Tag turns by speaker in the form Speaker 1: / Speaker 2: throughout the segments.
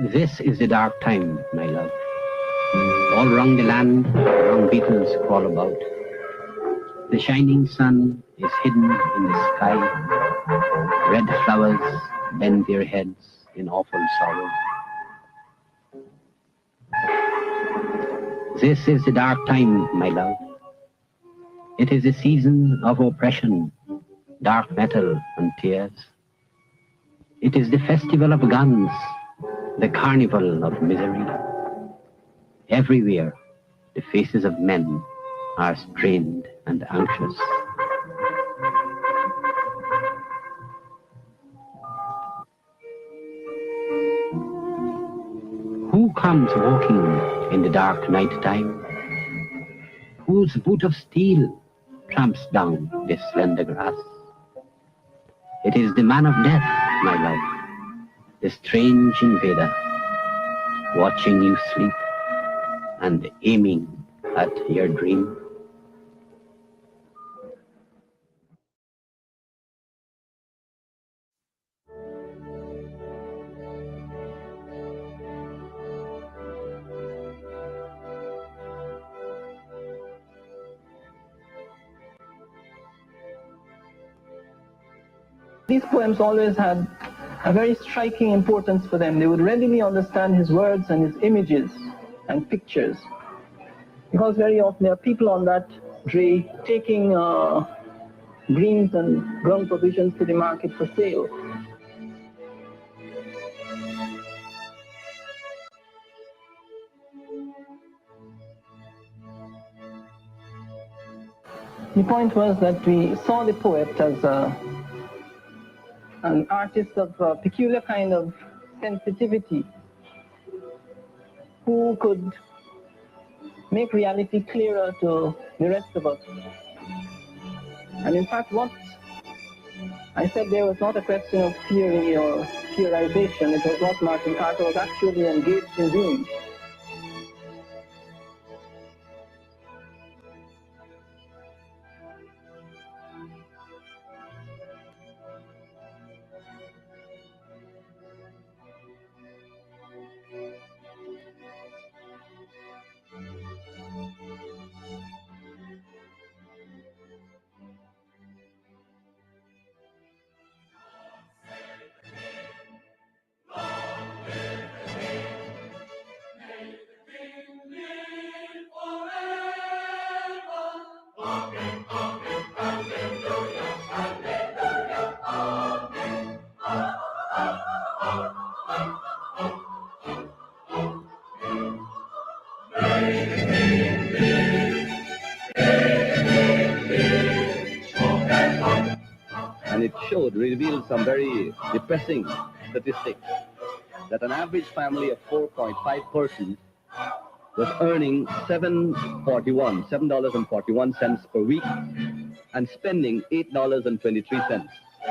Speaker 1: This is the dark time, my love. All round the land, young beetles crawl about. The shining sun is hidden in the sky. Red flowers bend their heads in awful sorrow. This is the dark time, my love. It is a season of oppression, dark metal and tears. It is the festival of guns, the carnival of misery. Everywhere, the faces of men are strained and anxious. Who comes walking in the dark night time? Whose boot of steel tramps down this slender grass? It is the man of death, my love, the strange invader, watching you sleep and aiming at your dream.
Speaker 2: These poems always had a very striking importance for them. They would readily understand his words and his images and pictures. Because very often there are people on that dray taking greens and ground provisions to the market for sale. The point was that we saw the poet as an artist of a peculiar kind of sensitivity who could make reality clearer to the rest of us. And in fact, what I said there was not a question of theory or theorization. It was what Martin Carter was actually engaged in doing.
Speaker 3: And it revealed some very depressing statistics that an average family of 4.5 persons was earning $7.41 per week and spending $8.23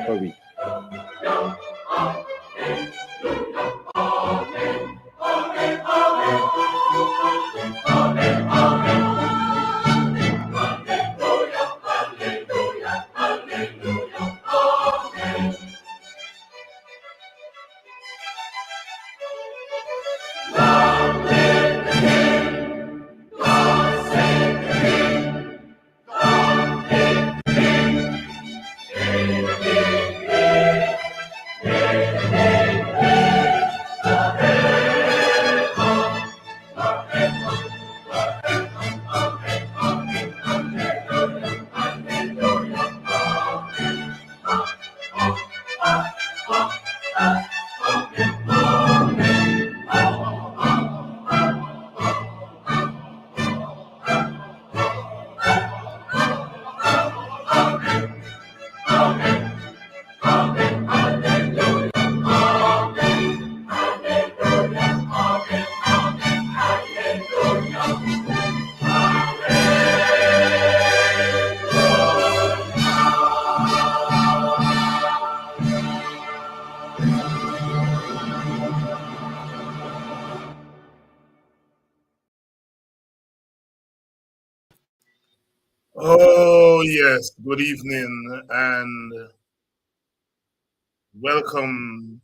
Speaker 3: per week.
Speaker 4: Oh, yes. Good evening and welcome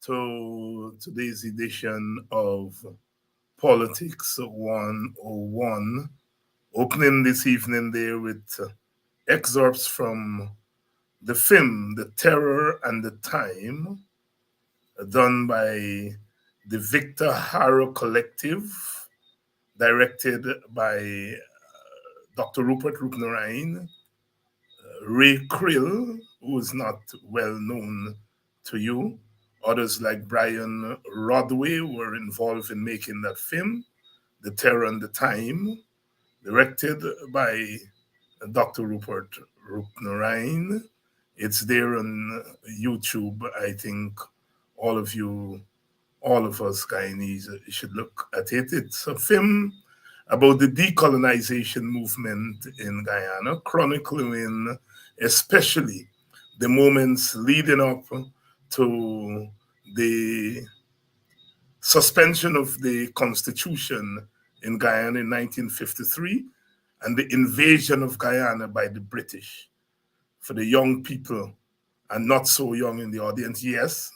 Speaker 4: to today's edition of Politics 101. Opening this evening there with excerpts from the film The Terror and the Time, done by the Victor Haro Collective, directed by Dr. Rupert Rupnarain. Ray Krill, who is not well known to you. Others like Brian Rodway were involved in making that film, The Terror and the Time, directed by Dr. Rupert Rupnarain. It's there on YouTube. I think all of us Guyanese should look at it. It's a film about the decolonization movement in Guyana, chronicling especially the moments leading up to the suspension of the Constitution in Guyana in 1953 and the invasion of Guyana by the British. For the young people and not so young in the audience, yes,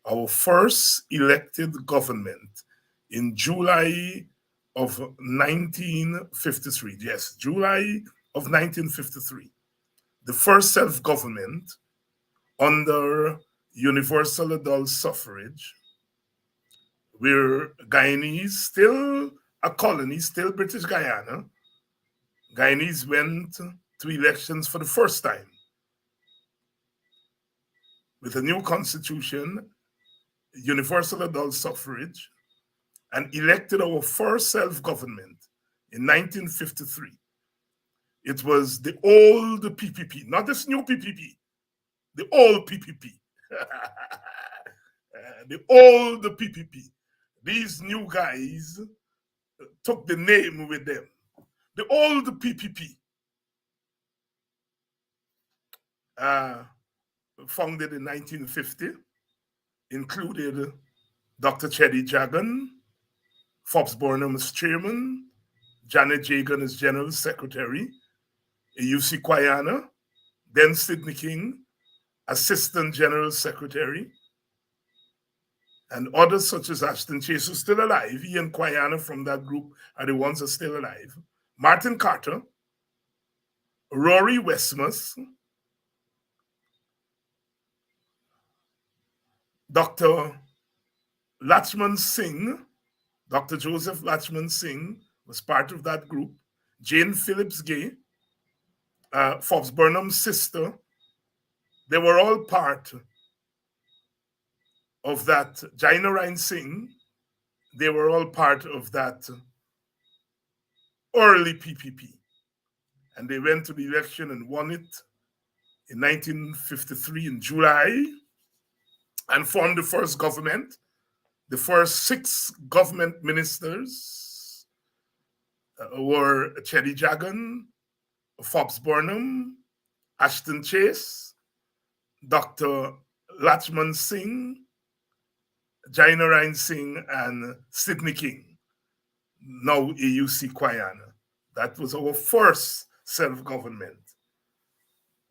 Speaker 4: our first elected government in July of 1953. Yes, July of 1953. The first self-government under universal adult suffrage, where Guyanese, still a colony, still British Guyana, Guyanese went to elections for the first time with a new constitution, universal adult suffrage, and elected our first self-government in 1953. It was the old PPP, not this new PPP, the old PPP. The old PPP. These new guys took the name with them. The old PPP, founded in 1950, included Dr. Cheddi Jagan, Forbes Burnham as chairman, Janet Jagan as general secretary, UC Quayana, then Sidney King, assistant general secretary, and others such as Ashton Chase, who's still alive. Ian Quayana from that group are the ones that are still alive. Martin Carter, Rory Westmus, Dr. Lachman Singh, Dr. Joseph Lachman Singh was part of that group. Jane Phillips Gay, Forbes Burnham's sister, they were all part of that. Jaina Ryan Singh, they were all part of that early PPP. And they went to the election and won it in 1953 in July and formed the first government. The first 6 government ministers were Cheddi Jagan, Forbes Burnham, Ashton Chase, Dr. Lachman Singh, Jaina Ryan Singh, and Sidney King, now AUC Quayana. That was our first self-government.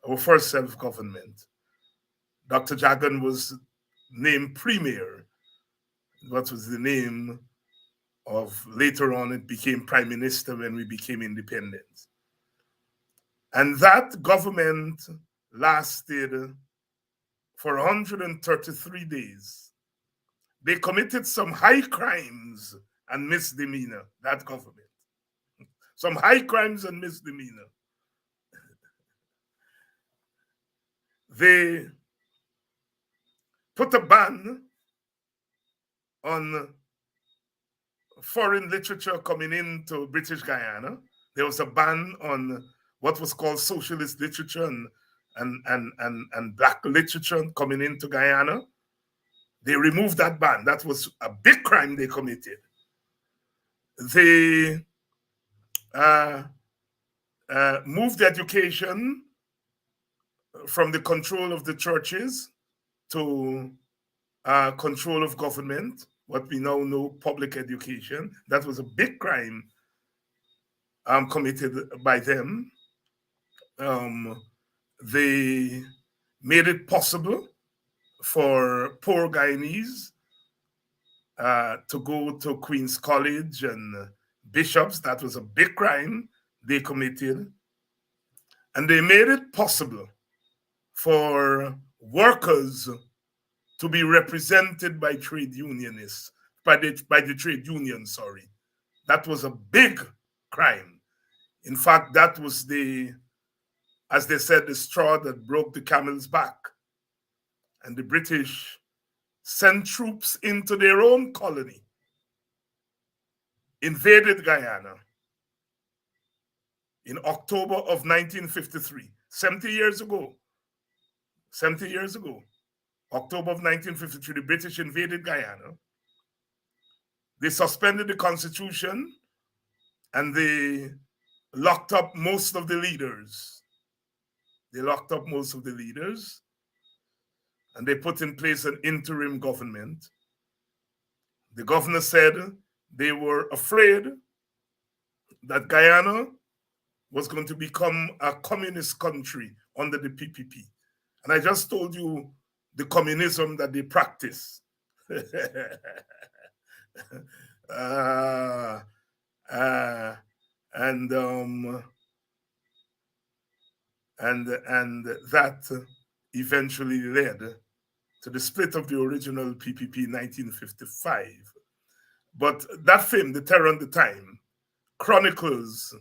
Speaker 4: Our first self-government. Dr. Jagan was named premier. What was the name of, later on it became prime minister when we became independent. And that government lasted for 133 days. They committed some high crimes and misdemeanor, that government. Some high crimes and misdemeanor. They put a ban on foreign literature coming into British Guyana. There was a ban on what was called socialist literature and black literature coming into Guyana. They removed that ban. That was a big crime they committed. They moved education from the control of the churches to control of government, what we now know public education. That was a big crime committed by them. They made it possible for poor Guyanese to go to Queen's College and bishops. That was a big crime they committed. And they made it possible for workers to be represented by trade unionists, by the trade union, sorry. That was a big crime. In fact, that was as they said, the straw that broke the camel's back. And the British sent troops into their own colony, invaded Guyana in October of 1953, 70 years ago. 70 years ago, October of 1953, the British invaded Guyana. They suspended the constitution and they locked up most of the leaders. And they put in place an interim government. The governor said they were afraid that Guyana was going to become a communist country under the PPP. And I just told you the communism that they practice. And that eventually led to the split of the original PPP in 1955. But that film, The Terror and the Time, chronicles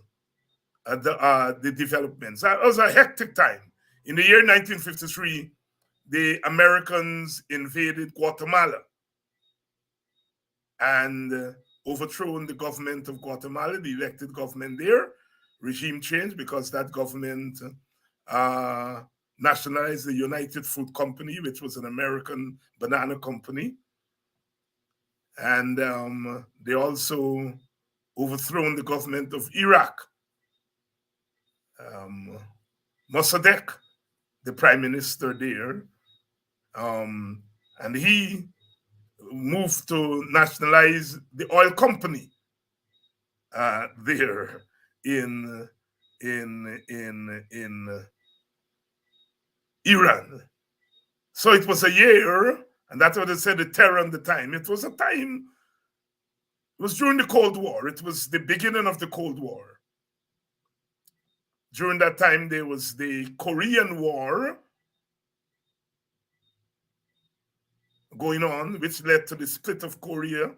Speaker 4: the developments. That was a hectic time. In the year 1953, the Americans invaded Guatemala and overthrown the government of Guatemala, the elected government there. Regime change because that government nationalized the United Fruit Company, which was an American banana company. And they also overthrown the government of Iraq. Mossadegh, the prime minister there, and he moved to nationalize the oil company there in Iran. So it was a year, and that's what they said, the terror and the time. It was a time, it was during the Cold War. It was the beginning of the Cold War. During that time, there was the Korean War going on, which led to the split of Korea,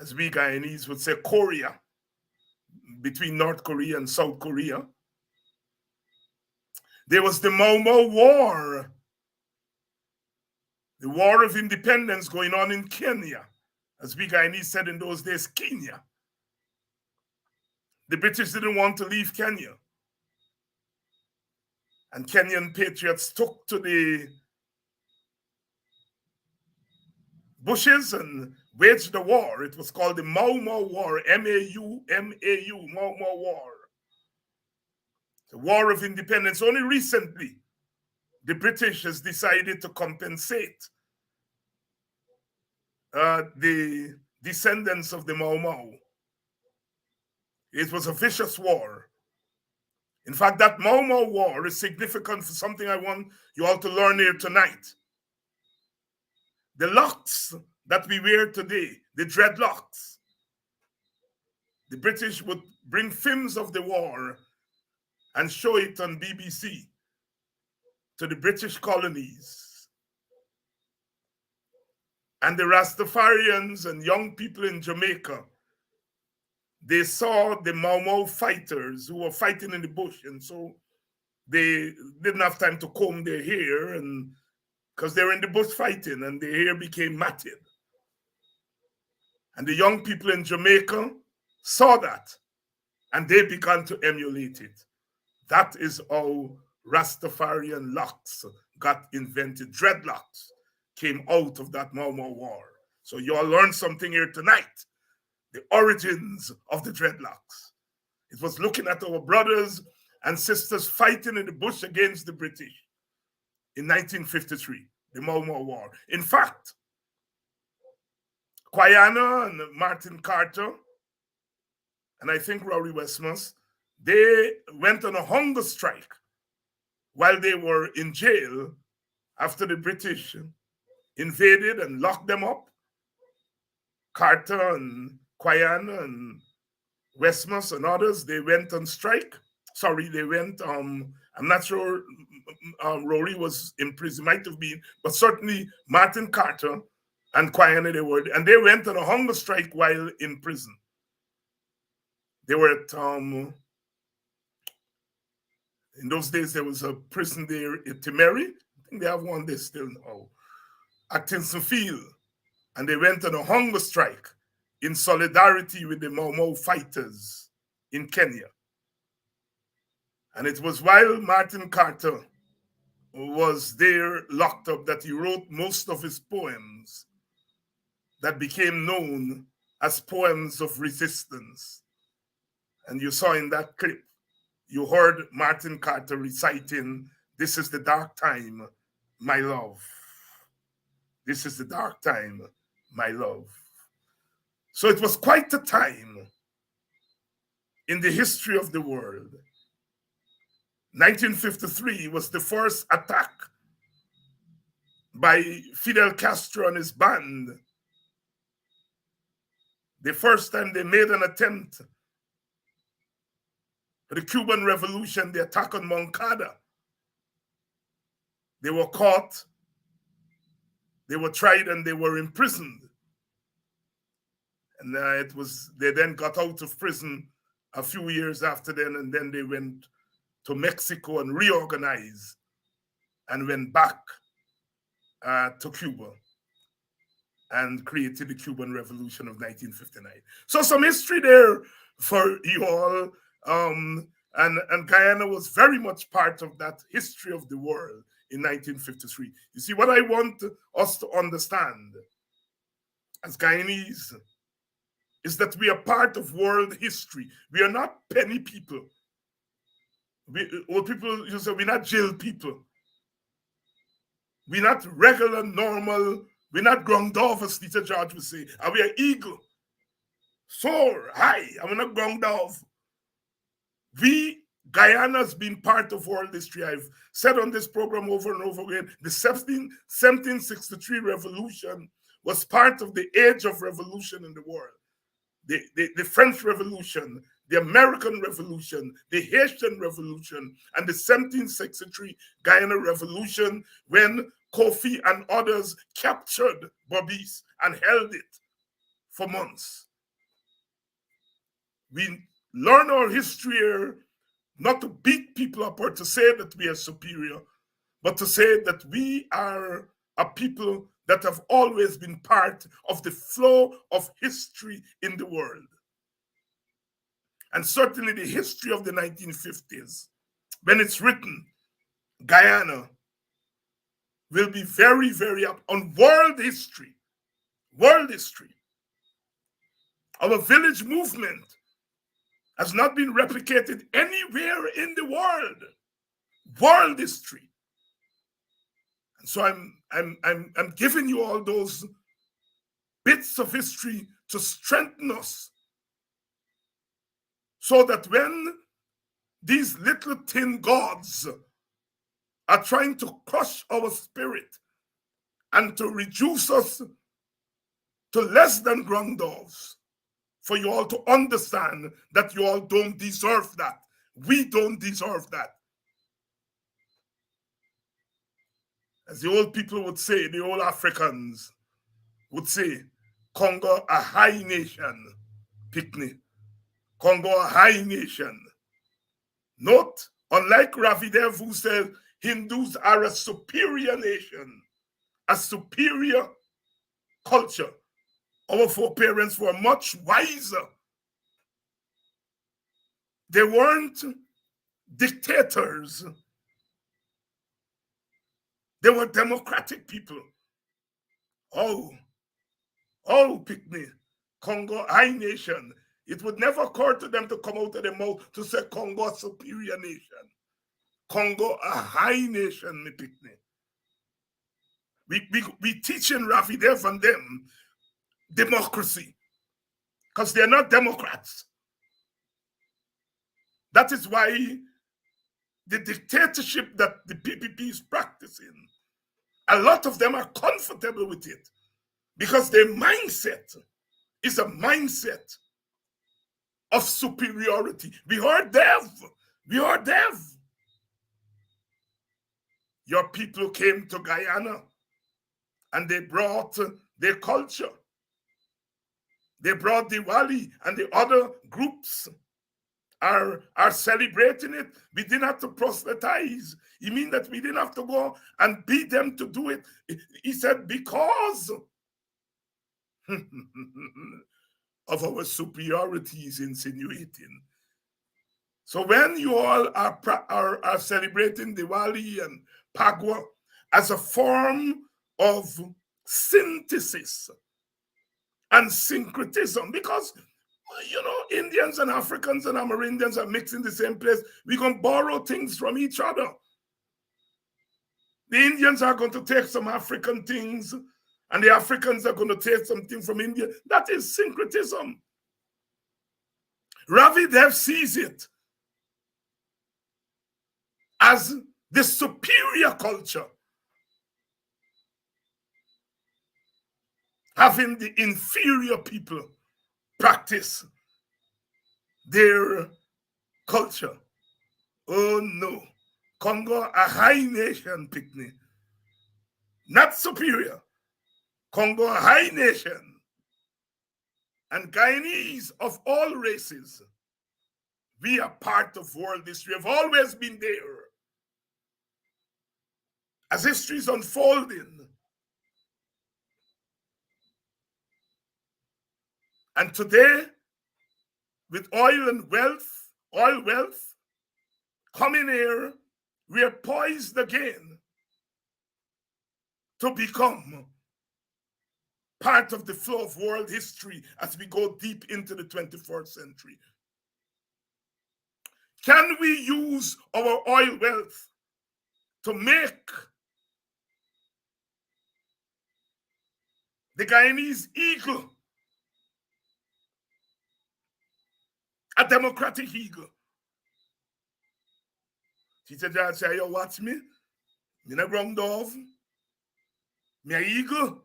Speaker 4: as we Guyanese would say, Korea, between North Korea and South Korea. There was the Mau Mau War, the War of Independence going on in Kenya, as we Guyanese said in those days, Kenya. The British didn't want to leave Kenya. And Kenyan patriots took to the bushes and waged the war. It was called the Mau Mau War, M-A-U, Mau Mau War. The War of Independence. Only recently, the British has decided to compensate the descendants of the Mau Mau. It was a vicious war. In fact, that Mau Mau War is significant for something I want you all to learn here tonight. The locks that we wear today, the dreadlocks, the British would bring films of the war and show it on BBC to the British colonies. And the Rastafarians and young people in Jamaica, they saw the Mau Mau fighters who were fighting in the bush, and so they didn't have time to comb their hair, and because they were in the bush fighting, and their hair became matted. And the young people in Jamaica saw that, and they began to emulate it. That is how Rastafarian locks got invented. Dreadlocks came out of that Mau Mau War. So you all learned something here tonight. The origins of the dreadlocks. It was looking at our brothers and sisters fighting in the bush against the British in 1953, the Mau Mau War. In fact, Quayana and Martin Carter, and I think Rory Westmus, they went on a hunger strike while they were in jail after the British invaded and locked them up, Carter and Quyan and Westmus and others, they went on strike. Sorry, they went, I'm not sure Rory was in prison, might have been, but certainly Martin Carter and Quyan, they went on a hunger strike while in prison. They were at, in those days, there was a prison there at Timeri. I think they have one there still now, Atkinson Field. And they went on a hunger strike in solidarity with the Mau Mau fighters in Kenya. And it was while Martin Carter was there locked up that he wrote most of his poems that became known as poems of resistance. And you saw in that clip, you heard Martin Carter reciting, "This is the dark time, my love. This is the dark time, my love." So it was quite a time in the history of the world. 1953 was the first attack by Fidel Castro and his band. The first time they made an attempt for the Cuban Revolution, the attack on Moncada. They were caught, they were tried, and they were imprisoned. And they then got out of prison a few years after then, and then they went to Mexico and reorganized and went back to Cuba and created the Cuban Revolution of 1959. So some history there for you all. And Guyana was very much part of that history of the world in 1953. You see, what I want us to understand as Guyanese is that we are part of world history. We are not penny people. People you say we're not jail people. We're not regular, normal, we're not ground off, as Peter George would say, and we are eagle. Soar high, and we're not ground off. Guyana's been part of world history. I've said on this program over and over again, the 1763 revolution was part of the age of revolution in the world. The French Revolution, the American Revolution, the Haitian Revolution, and the 1763 Guyana Revolution, when Kofi and others captured Berbice and held it for months. We learn our history here not to beat people up or to say that we are superior, but to say that we are a people that have always been part of the flow of history in the world. And certainly the history of the 1950s, when it's written, Guyana will be very, very up on world history. World history. Our village movement has not been replicated anywhere in the world. World history. And so I'm giving you all those bits of history to strengthen us, so that when these little tin gods are trying to crush our spirit and to reduce us to less than ground doves, for you all to understand that you all don't deserve that. We don't deserve that. As the old people would say, the old Africans would say, Congo a high nation, Picnic. Congo a high nation. Note, unlike Ravidev, who said Hindus are a superior nation, a superior culture, our foreparents were much wiser. They weren't dictators. They were democratic people. Oh, Picnic, Congo, high nation. It would never occur to them to come out of their mouth to say Congo, a superior nation. Congo, a high nation, me Picnic. We teaching Ravidev and them democracy, because they're not Democrats. That is why the dictatorship that the PPP is practicing A lot of them are comfortable with it because their mindset is a mindset of superiority. We are deaf. We are deaf. Your people came to Guyana and they brought their culture. They brought Diwali, and the other groups are celebrating it. We didn't have to proselytize. He mean that we didn't have to go and beat them to do it. He said because of our superiority is insinuating. So when you all are celebrating Diwali and Pagwa as a form of synthesis and syncretism, because Indians and Africans and Amerindians are mixed in the same place, we can borrow things from each other. The Indians are going to take some African things, and the Africans are going to take something from India. That is syncretism. Ravi Dev sees it as the superior culture, having the inferior people practice their culture. Oh no, Congo, a high nation, picnic, not superior. Congo, a high nation, and Guyanese of all races. We are part of world history. Have always been there. As history is unfolding, and today, with oil wealth coming here, we are poised again to become part of the flow of world history as we go deep into the 21st century. Can we use our oil wealth to make the Guyanese eagle a democratic eagle? Teacher John say, you watch me? Me na ground dove. Me a eagle.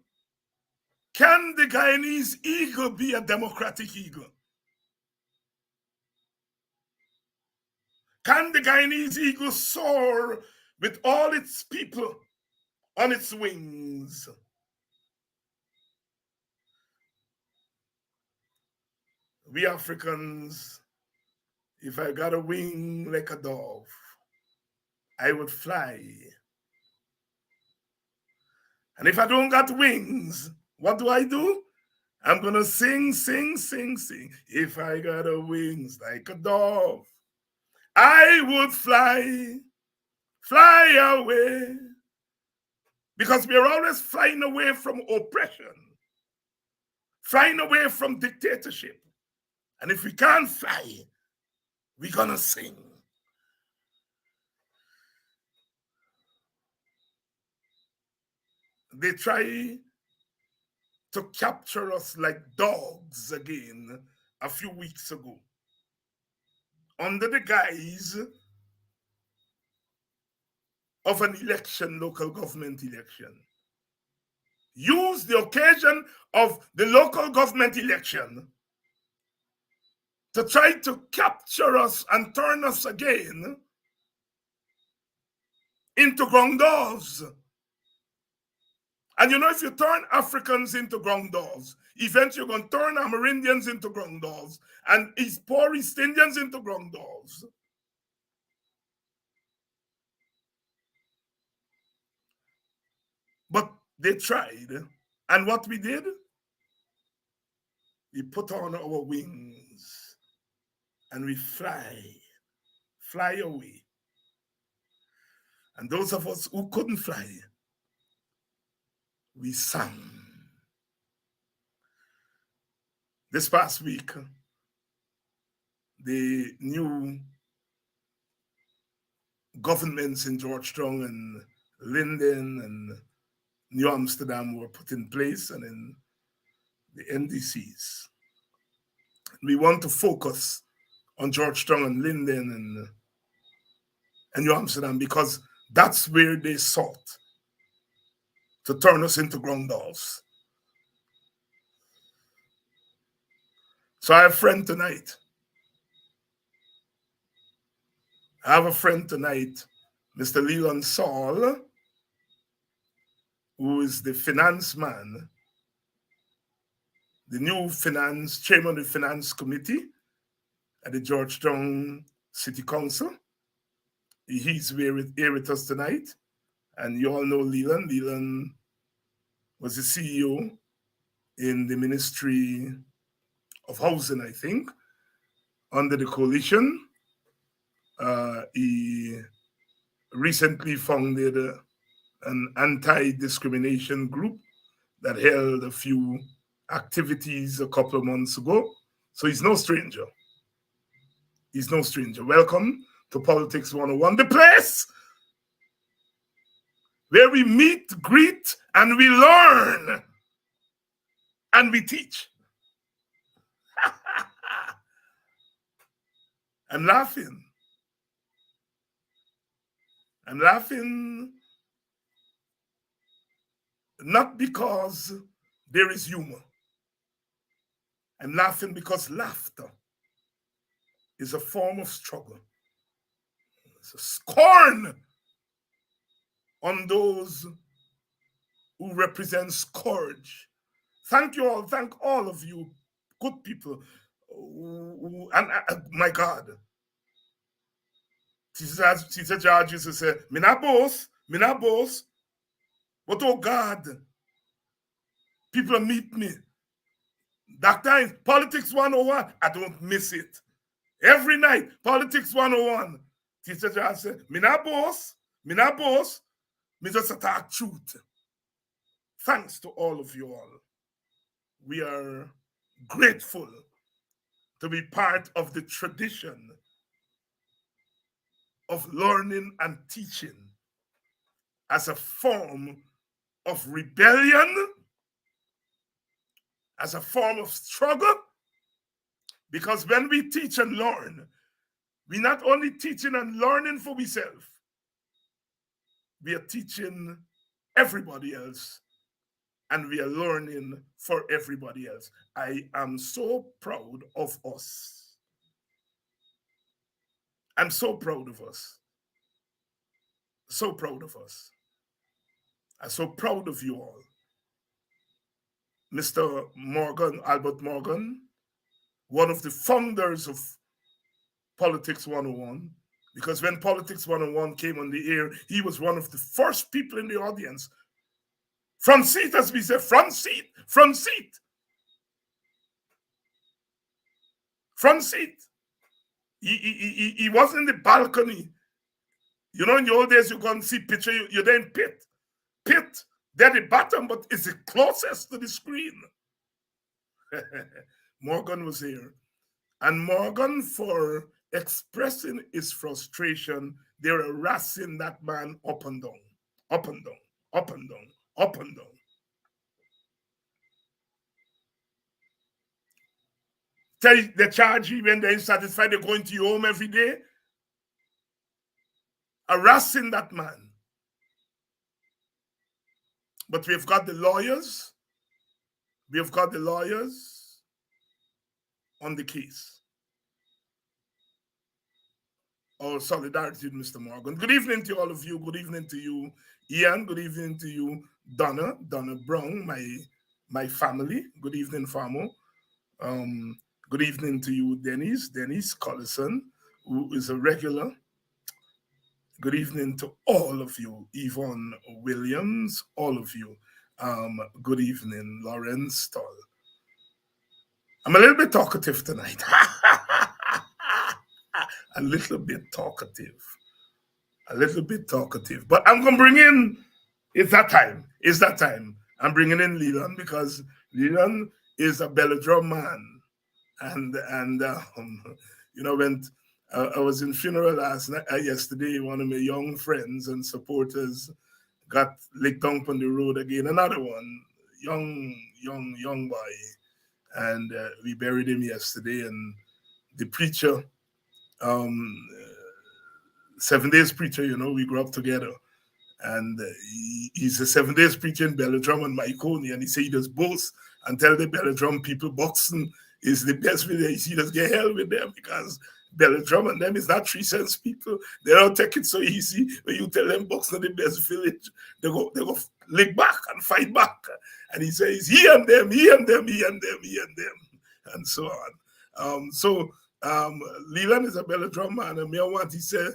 Speaker 4: Can the Guyanese eagle be a democratic eagle? Can the Guyanese eagle soar with all its people on its wings? We Africans, if I got a wing like a dove, I would fly. And if I don't got wings, what do? I'm going to sing, sing, sing, sing. If I got a wings like a dove, I would fly, fly away. Because we are always flying away from oppression, flying away from dictatorship. And if we can't fly, we're going to sing. They try to capture us like dogs again a few weeks ago, under the guise of an election, local government election. Use the occasion of the local government election to try to capture us and turn us again into ground doves. And if you turn Africans into ground doves, eventually you're going to turn Amerindians into ground doves and poor East Indians into ground doves. But they tried. And what we did? We put on our wings and we fly away. And those of us who couldn't fly, we sang. This past week, the new governments in Georgetown and Linden and New Amsterdam were put in place, and in the NDCs. We want to focus on Georgetown and Linden and New Amsterdam because that's where they sought to turn us into ground dolls. So I have a friend tonight. I have a friend tonight, Mr. Leland Saul, who is the finance man, the new finance chairman of the finance committee at the Georgetown City Council. He's here with us tonight. And you all know Leland. Leland was the CEO in the Ministry of Housing, I think, under the coalition. He recently founded an anti-discrimination group that held a few activities a couple of months ago. So he's no stranger. He's no stranger. Welcome to Politics 101, the place where we meet, greet, and we learn, and we teach. I'm laughing. I'm laughing not because there is humor. I'm laughing because laughter is a form of struggle. It's a scorn on those who represent scourge. Thank you all. Thank all of you, good people. And my God. Teacher George used to say, me not boss. But oh God, people meet me. That time, Politics 101, I don't miss it. Every night, Politics 101. Teacher George said, me not boss. Me just attack truth. Thanks to all of you all. We are grateful to be part of the tradition of learning and teaching as a form of rebellion, as a form of struggle. Because when we teach and learn, we're not only teaching and learning for ourselves, we are teaching everybody else, and we are learning for everybody else. I am so proud of us. I'm so proud of us. So proud of us. I'm so proud of you all. Mr. Morgan, Albert Morgan, one of the founders of Politics 101, because when Politics 101 came on the air, he was one of the first people in the audience. Front seat, as we say, front seat. He wasn't in the balcony. You know, in the old days, you go and see picture, you're there in pit. They're the bottom, but it's the closest to the screen. Morgan was here. And Morgan, for expressing his frustration, they're harassing that man up and down. They charge you when they're satisfied, they're going to your home every day. Harassing that man. But we've got the lawyers. On the case. Our solidarity with Mr. Morgan. Good evening to all of you. Good evening to you, Ian. Good evening to you, Donna Brown, my family. Good evening, Famo. Good evening to you, Dennis Collison, who is a regular. Good evening to all of you, Yvonne Williams, all of you. Good evening, Lawrence Stoll. I'm a little bit talkative tonight. A little bit talkative. But I'm going to bring in, it's that time. I'm bringing in Leland because Leland is a Belladrum man. And you know, when I was in funeral yesterday, one of my young friends and supporters got licked down on the road again. Another one, young boy. And we buried him yesterday. And the preacher, 7 Days preacher, you know, we grew up together. And he's a 7 days preacher in Belladrum and Myconi, and he said he does both and tell the Belladrum people boxing is the best way. He does get hell with them because Belladrum and them is not 3 cents people. They don't take it so easy. When you tell them boxing the best village, they go lick back and fight back. And he says, he and them, he and them, he and them, he and them, and so on. Leland is a Belladrum man, and me I want, he said,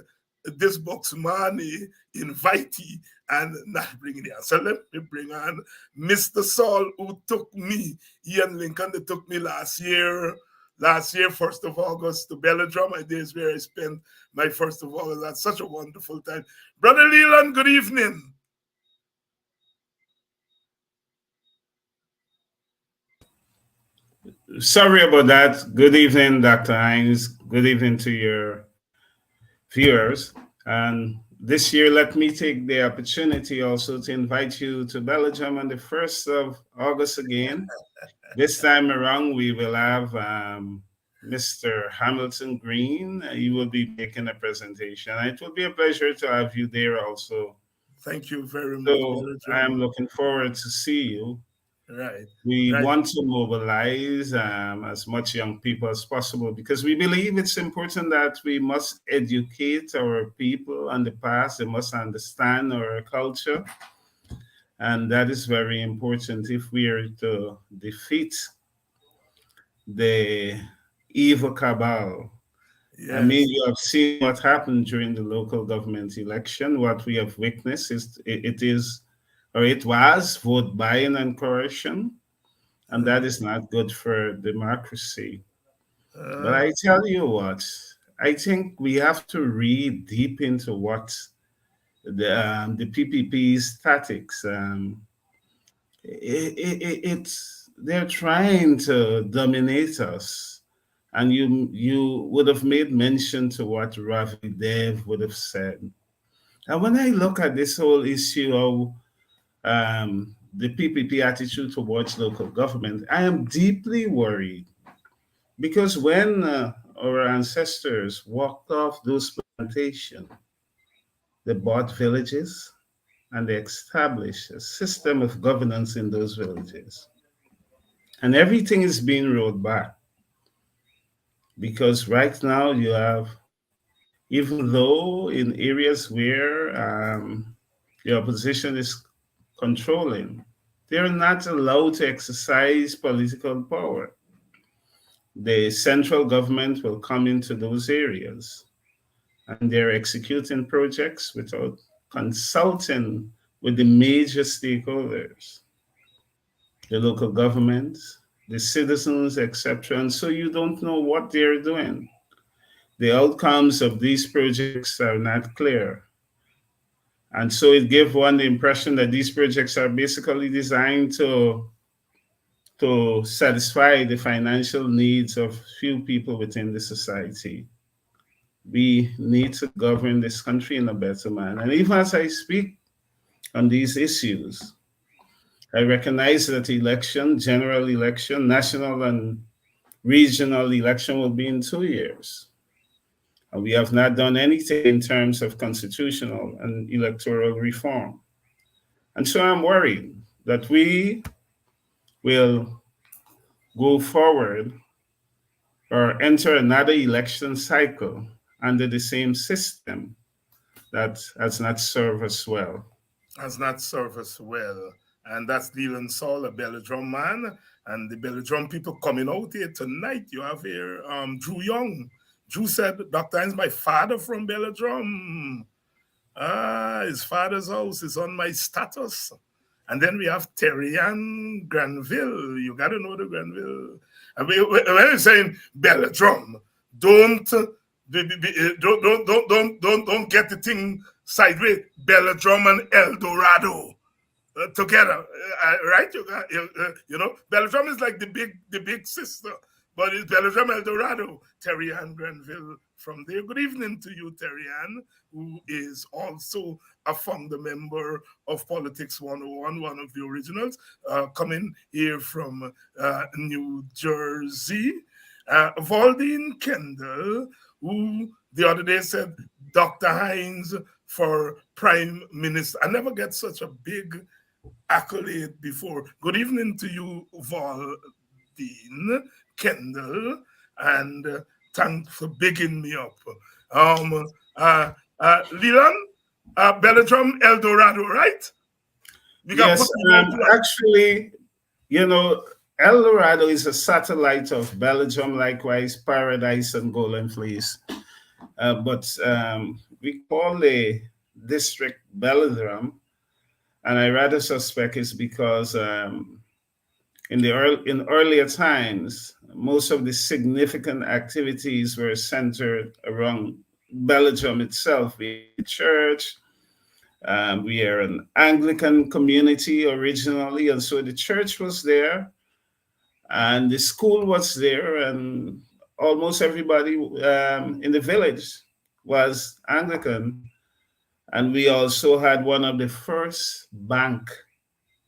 Speaker 4: this box money invite he and not bring it. So let me bring on Mr. Saul, who took me, Ian Lincoln, they took me last year, 1st of August, to Belladrum. My days where I spent my 1st of August. That's such a wonderful time. Brother Leland, good evening.
Speaker 5: Sorry about that. Good evening, Dr. Hines. Good evening to your viewers. And this year, let me take the opportunity also to invite you to Belladrum on the 1st of August again. This time around, we will have Mr. Hamilton Green. He will be making a presentation. It will be a pleasure to have you there also.
Speaker 4: Thank you very much.
Speaker 5: So I'm looking forward to see you.
Speaker 4: Right.
Speaker 5: We want to mobilize as much young people as possible because we believe it's important that we must educate our people on the past. They must understand our culture. And that is very important if we are to defeat the evil cabal. Yes. I mean, you have seen what happened during the local government election. What we have witnessed is it was vote buying and coercion, and that is not good for democracy. But I tell you what, I think we have to read deep into what the PPP's tactics. They're trying to dominate us, and you would have made mention to what Ravi Dev would have said. And when I look at this whole issue of the PPP attitude towards local government, I am deeply worried because when our ancestors walked off those plantations, they bought villages and they established a system of governance in those villages. And everything is being rolled back because right now you have, even though in areas where the opposition is controlling, they're not allowed to exercise political power. The central government will come into those areas and they're executing projects without consulting with the major stakeholders, the local governments, the citizens, etc. And so you don't know what they're doing. The outcomes of these projects are not clear. And so it gave one the impression that these projects are basically designed to satisfy the financial needs of few people within the society. We need to govern this country in a better manner. And even as I speak on these issues, I recognize that general election, national and regional election will be in 2 years. And we have not done anything in terms of constitutional and electoral reform. And so I'm worried that we will go forward or enter another election cycle under the same system that has not served us well.
Speaker 4: Has not served us well. And that's Leland Saul, a Belladrum man. And the Belladrum people coming out here tonight. You have here Drew Young. Drew said, Dr. Hines, my father from Belladrum. His father's house is on my status. And then we have Terry Ann Granville. You got to know the Granville. I mean, when you're saying Belladrum, don't get the thing sideways. Belladrum and El Dorado together, right? You know, Belladrum is like the big sister. But it's Belladrum El Dorado, Terry Ann Granville from there. Good evening to you, Terry Ann, who is also a founder member of Politics 101, one of the originals, coming here from New Jersey. Valdine Kendall, who the other day said, Dr. Hines, for Prime Minister. I never get such a big accolade before. Good evening to you, Val Dean, Kendall, and thanks for bigging me up. Leland, Belgium, El Dorado, right?
Speaker 5: Yes, actually, you know, El Dorado is a satellite of Belgium, likewise Paradise and Golden Fleece. But we call the district Belladrum, and I rather suspect it's because in earlier times, most of the significant activities were centered around Belgium itself. The church, we are an Anglican community originally, and so the church was there, and the school was there, and almost everybody in the village was Anglican. And we also had one of the first bank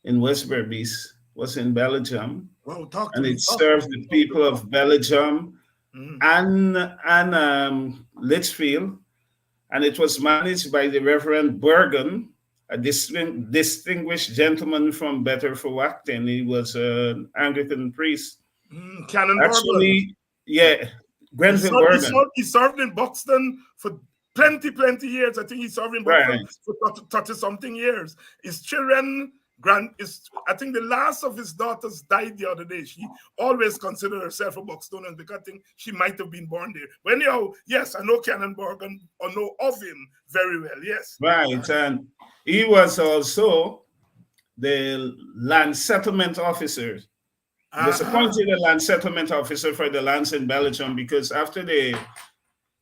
Speaker 5: in West Berbice was in Belgium, and it served the people of Belgium and Litchfield, and it was managed by the Reverend Bergen, a distinguished gentleman from Betterforwachten. He was an Anglican priest.
Speaker 4: Canon
Speaker 5: Actually,
Speaker 4: Bergen.
Speaker 5: Yeah, Grenville Bergen.
Speaker 4: He served in Buxton for plenty years. I think he served in Buxton for 30-something years. His children, I think the last of his daughters died the other day. She always considered herself a Buxtonian because I think she might have been born there. But anyhow, yes, I know Canon Bergen, or know of him very well, yes.
Speaker 5: Right, and he was also the land settlement officer. He was appointed a land settlement officer for the lands in Belgium because after the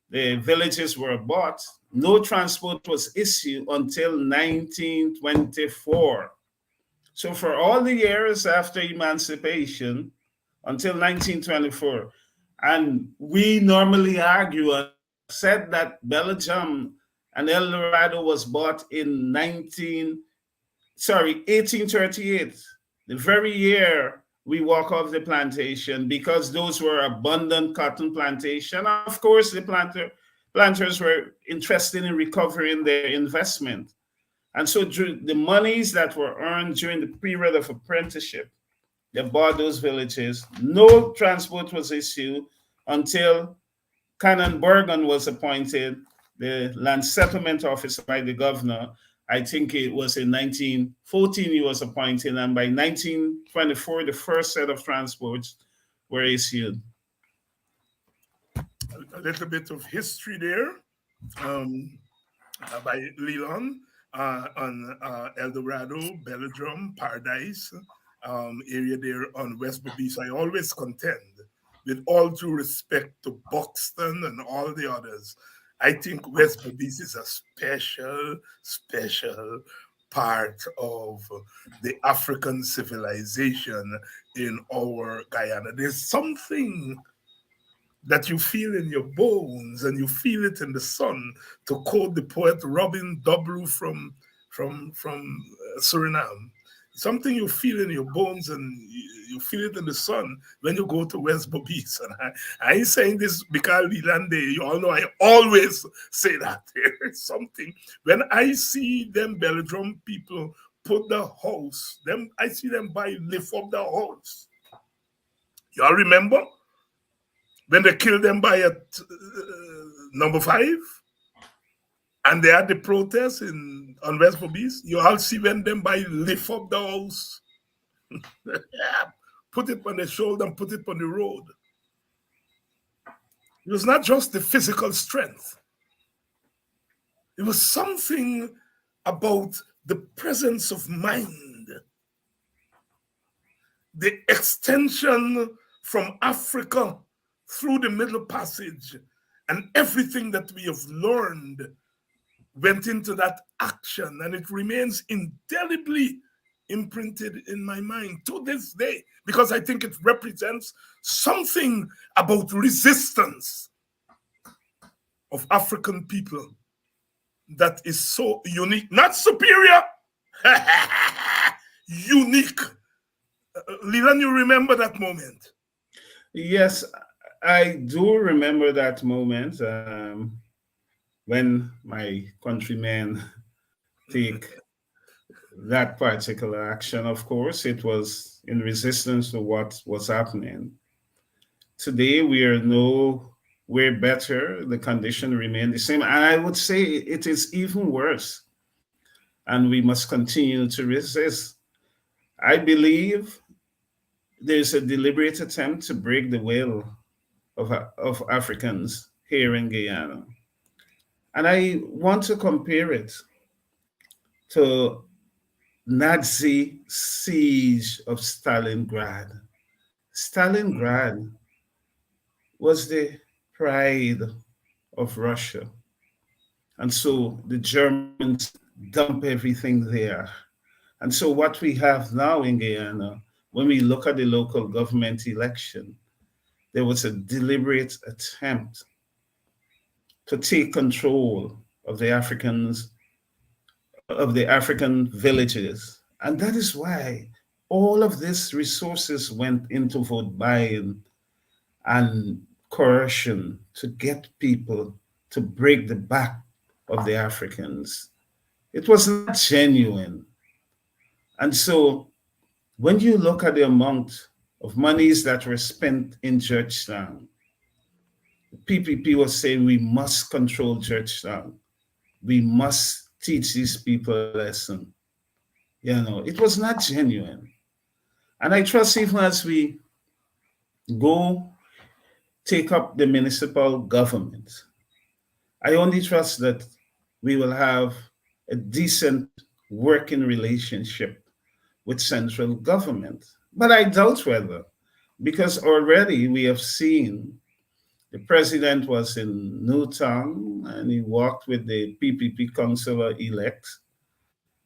Speaker 5: villages were bought, no transport was issued until 1924. So for all the years after emancipation, until 1924, and we normally argue and said that Belgium and El Dorado was bought in 1838, the very year we walk off the plantation, because those were abundant cotton plantation. Of course, the planters were interested in recovering their investment. And so the monies that were earned during the period of apprenticeship, they bought those villages. No transport was issued until Canon Bergen was appointed the land settlement officer by the governor. I think it was in 1914 he was appointed, and by 1924, the first set of transports were issued.
Speaker 4: A little bit of history there by Leland on El Dorado, Belladrum, Paradise area there on West Berbice. I always contend, with all due respect to Buxton and all the others, I think West Berbice is a special part of the African civilization in our Guyana. There's something that you feel in your bones and you feel it in the sun, to quote the poet Robin W. from Suriname. Something you feel in your bones and you feel it in the sun when you go to West Berbice. And I ain't saying this because Leland, you all know I always say that. There's something. When I see them Belgium people put the house, I see them lift up the house. Y'all remember when they killed them by at number 5? And they had the protest on West Berbice. You all see when them lift up the house, put it on the shoulder and put it on the road. It was not just the physical strength. It was something about the presence of mind. The extension from Africa through the Middle Passage, and everything that we have learned went into that action, and it remains indelibly imprinted in my mind to this day, because I think it represents something about resistance of African people that is so unique, not superior, unique. Leland, you remember that moment?
Speaker 5: Yes, I do remember that moment. when my countrymen take that particular action. Of course, it was in resistance to what was happening. Today, we're better. The condition remain the same. And I would say it is even worse. And we must continue to resist. I believe there's a deliberate attempt to break the will of Africans here in Guyana. And I want to compare it to Nazi siege of Stalingrad. Stalingrad was the pride of Russia. And so the Germans dump everything there. And so what we have now in Guyana, when we look at the local government election, there was a deliberate attempt to take control of the African villages. And that is why all of these resources went into vote buying and coercion to get people to break the back of the Africans. It was not genuine. And so when you look at the amount of monies that were spent in Georgetown, the PPP was saying we must control Georgetown. We must teach these people a lesson. It was not genuine. And I trust even as we go take up the municipal government, I only trust that we will have a decent working relationship with central government. But I doubt whether, because already we have seen the president was in Newtown and he walked with the PPP councillor elect.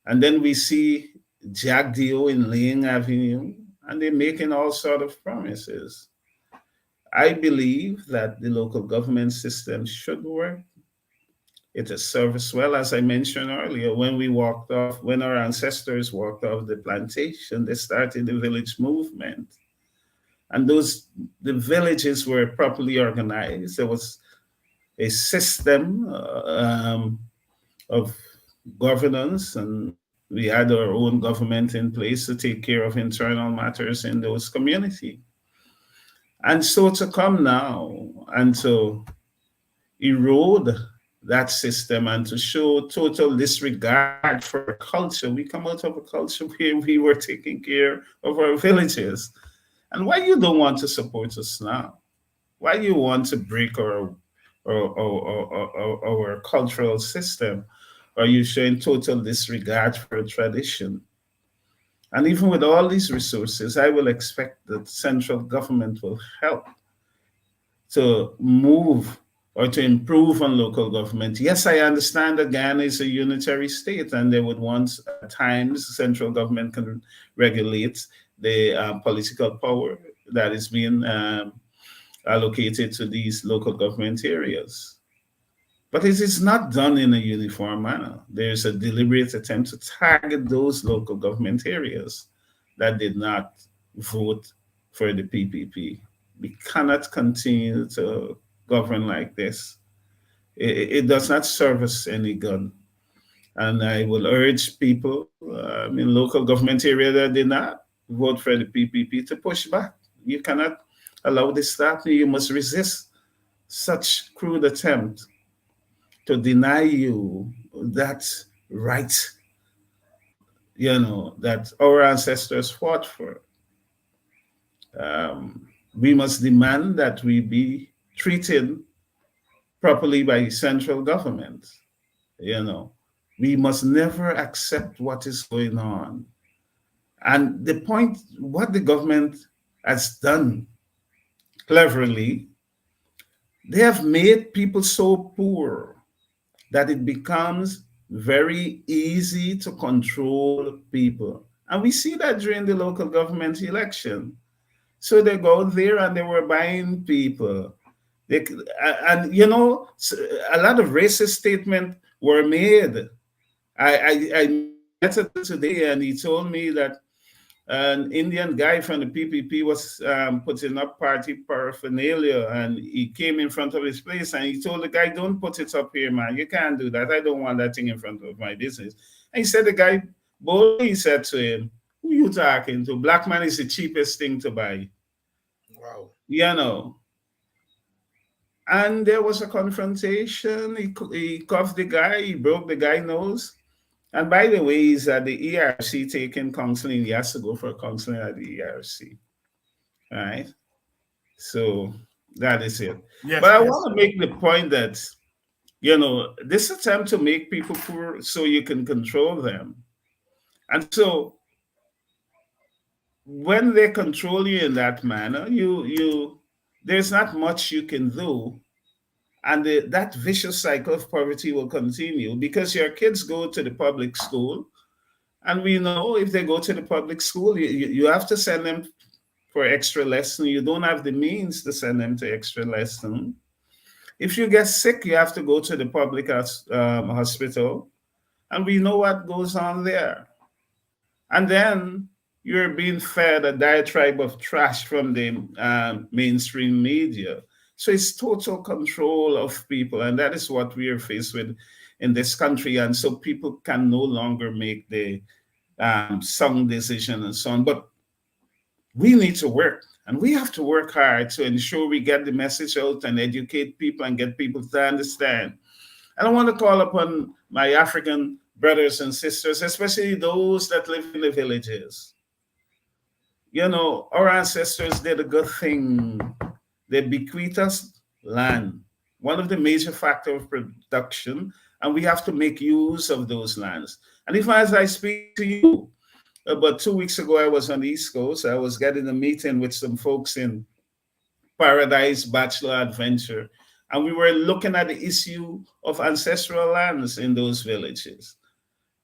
Speaker 5: And then we see Jack Dio in Laying Avenue, and they're making all sort of promises. I believe that the local government system should work. It has served us well, as I mentioned earlier. When our ancestors walked off the plantation, they started the village movement. And the villages were properly organized. There was a system of governance, and we had our own government in place to take care of internal matters in those communities. And so to come now and to erode that system and to show total disregard for culture, we come out of a culture where we were taking care of our villages. And why you don't want to support us now? Why you want to break our cultural system? Are you showing total disregard for tradition? And even with all these resources, I will expect that central government will help to move or to improve on local government. Yes, I understand that Ghana is a unitary state and they would want at times central government can regulate the political power that is being allocated to these local government areas. But it is not done in a uniform manner. There's a deliberate attempt to target those local government areas that did not vote for the PPP. We cannot continue to govern like this. It does not serve us any good. And I will urge people in local government area that did not vote for the PPP to push back. You cannot allow this to happen. You must resist such crude attempt to deny you that right, that our ancestors fought for. We must demand that we be treated properly by central government. We must never accept what is going on. And what the government has done cleverly, they have made people so poor that it becomes very easy to control people. And we see that during the local government election. So they go there and they were buying people. A lot of racist statements were made. I met him today and he told me that an Indian guy from the PPP was putting up party paraphernalia, and he came in front of his place and he told the guy, "Don't put it up here, man. You can't do that. I don't want that thing in front of my business." And he said, the guy boldly said to him, "Who you talking to? Black man is the cheapest thing to buy."
Speaker 4: Wow.
Speaker 5: You know. And there was a confrontation. He cuffed the guy, he broke the guy's nose. And by the way, he's at the ERC taking counseling. He has to go for counseling at the ERC. All right. So that is it.
Speaker 4: Yes,
Speaker 5: But I
Speaker 4: yes.
Speaker 5: want to make the point that, this attempt to make people poor so you can control them. And so when they control you in that manner, there's not much you can do. And that vicious cycle of poverty will continue because your kids go to the public school. And we know if they go to the public school, you have to send them for extra lesson. You don't have the means to send them to extra lesson. If you get sick, you have to go to the public hospital. And we know what goes on there. And then you're being fed a diatribe of trash from the mainstream media. So it's total control of people. And that is what we are faced with in this country. And so people can no longer make the sound decision and so on. But we need to work. And we have to work hard to ensure we get the message out and educate people and get people to understand. And I want to call upon my African brothers and sisters, especially those that live in the villages. Our ancestors did a good thing. They bequeathed us land, one of the major factors of production, and we have to make use of those lands. And even as I speak to you, about 2 weeks ago, I was on the East Coast. I was getting a meeting with some folks in Paradise Bachelor Adventure, and we were looking at the issue of ancestral lands in those villages.